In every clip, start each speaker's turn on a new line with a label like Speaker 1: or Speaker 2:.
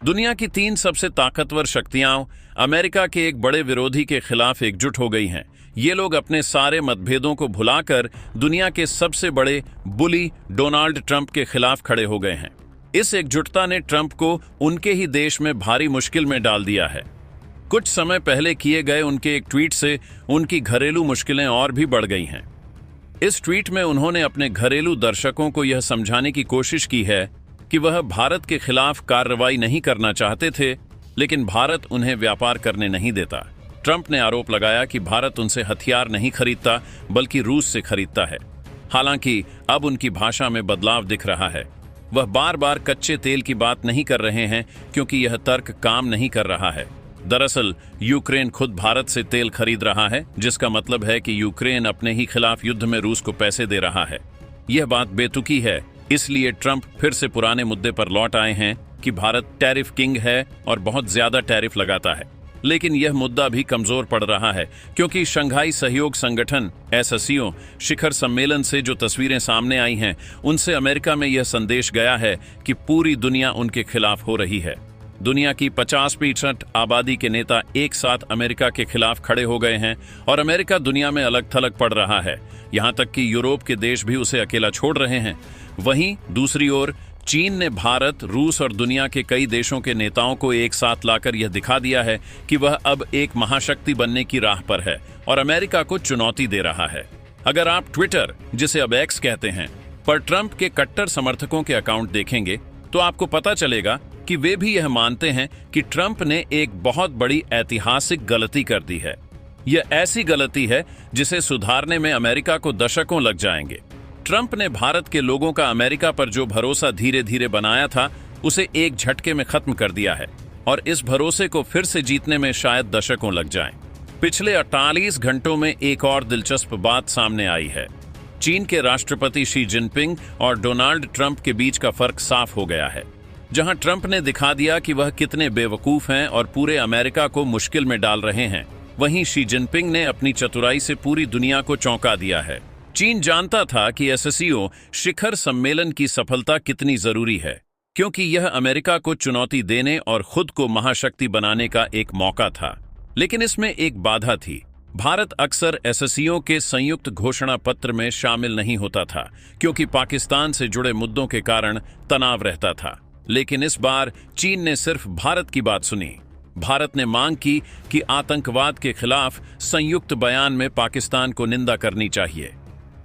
Speaker 1: दुनिया की 3 सबसे ताकतवर शक्तियां अमेरिका के एक बड़े विरोधी के खिलाफ एकजुट हो गई हैं। ये लोग अपने सारे मतभेदों को भुलाकर दुनिया के सबसे बड़े बुली डोनाल्ड ट्रंप के खिलाफ खड़े हो गए हैं। इस एकजुटता ने ट्रंप को उनके ही देश में भारी मुश्किल में डाल दिया है। कुछ समय पहले किए गए उनके एक ट्वीट से उनकी घरेलू मुश्किलें और भी बढ़ गई हैं। इस ट्वीट में उन्होंने अपने घरेलू दर्शकों को यह समझाने की कोशिश की है कि वह भारत के खिलाफ कार्रवाई नहीं करना चाहते थे, लेकिन भारत उन्हें व्यापार करने नहीं देता। ट्रंप ने आरोप लगाया कि भारत उनसे हथियार नहीं खरीदता बल्कि रूस से खरीदता है। हालांकि अब उनकी भाषा में बदलाव दिख रहा है। वह बार बार कच्चे तेल की बात नहीं कर रहे हैं क्योंकि यह तर्क काम नहीं कर रहा है। दरअसल यूक्रेन खुद भारत से तेल खरीद रहा है, जिसका मतलब है कि यूक्रेन अपने ही खिलाफ युद्ध में रूस को पैसे दे रहा है। यह बात बेतुकी है, इसलिए ट्रंप फिर से पुराने मुद्दे पर लौट आए हैं कि भारत टैरिफ किंग है और बहुत ज्यादा टैरिफ लगाता है। लेकिन यह मुद्दा भी कमजोर पड़ रहा है क्योंकि शंघाई सहयोग संगठन SCO शिखर सम्मेलन से जो तस्वीरें सामने आई हैं, उनसे अमेरिका में यह संदेश गया है कि पूरी दुनिया उनके खिलाफ हो रही है। दुनिया की 50% आबादी के नेता एक साथ अमेरिका के खिलाफ खड़े हो गए हैं और अमेरिका दुनिया में अलग थलग पड़ रहा है। यहां तक कि यूरोप के देश भी उसे अकेला छोड़ रहे हैं। वहीं दूसरी ओर चीन ने भारत, रूस और दुनिया के कई देशों के नेताओं को एक साथ लाकर यह दिखा दिया है कि वह अब एक महाशक्ति बनने की राह पर है और अमेरिका को चुनौती दे रहा है। अगर आप ट्विटर, जिसे अब X कहते हैं, पर ट्रंप के कट्टर समर्थकों के अकाउंट देखेंगे तो आपको पता चलेगा कि वे भी यह मानते हैं कि ट्रंप ने एक बहुत बड़ी ऐतिहासिक गलती कर दी है। यह ऐसी गलती है जिसे सुधारने में अमेरिका को दशकों लग जाएंगे। ट्रंप ने भारत के लोगों का अमेरिका पर जो भरोसा धीरे धीरे बनाया था, उसे एक झटके में खत्म कर दिया है और इस भरोसे को फिर से जीतने में शायद दशकों लग जाएं। पिछले 48 घंटों में एक और दिलचस्प बात सामने आई है। चीन के राष्ट्रपति शी जिनपिंग और डोनाल्ड ट्रंप के बीच का फर्क साफ हो गया है। जहां ट्रंप ने दिखा दिया कि वह कितने बेवकूफ हैं और पूरे अमेरिका को मुश्किल में डाल रहे हैं, वहीं शी जिनपिंग ने अपनी चतुराई से पूरी दुनिया को चौंका दिया है। चीन जानता था कि SCO शिखर सम्मेलन की सफलता कितनी जरूरी है, क्योंकि यह अमेरिका को चुनौती देने और खुद को महाशक्ति बनाने का एक मौका था। लेकिन इसमें एक बाधा थी। भारत अक्सर SCO के संयुक्त घोषणा पत्र में शामिल नहीं होता था क्योंकि पाकिस्तान से जुड़े मुद्दों के कारण तनाव रहता था। लेकिन इस बार चीन ने सिर्फ भारत की बात सुनी। भारत ने मांग की कि आतंकवाद के खिलाफ संयुक्त बयान में पाकिस्तान को निंदा करनी चाहिए।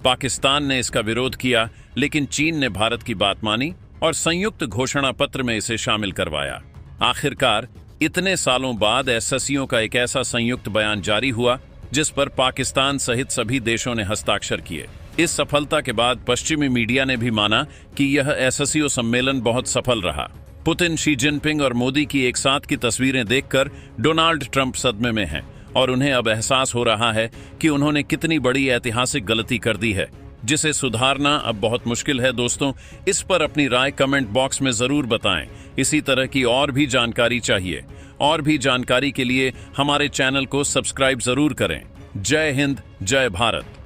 Speaker 1: पाकिस्तान ने इसका विरोध किया, लेकिन चीन ने भारत की बात मानी और संयुक्त घोषणा पत्र में इसे शामिल करवाया। आखिरकार इतने सालों बाद SCO का एक ऐसा संयुक्त बयान जारी हुआ जिस पर पाकिस्तान सहित सभी देशों ने हस्ताक्षर किए। इस सफलता के बाद पश्चिमी मीडिया ने भी माना कि यह SCO सम्मेलन बहुत सफल रहा। पुतिन, शी जिनपिंग और मोदी की एक साथ की तस्वीरें देखकर डोनाल्ड ट्रंप सदमे में हैं और उन्हें अब एहसास हो रहा है कि उन्होंने कितनी बड़ी ऐतिहासिक गलती कर दी है, जिसे सुधारना अब बहुत मुश्किल है। दोस्तों, इस पर अपनी राय कमेंट बॉक्स में जरूर बताएं। इसी तरह की और भी जानकारी चाहिए। और भी जानकारी के लिए हमारे चैनल को सब्सक्राइब जरूर करें। जय हिंद, जय भारत।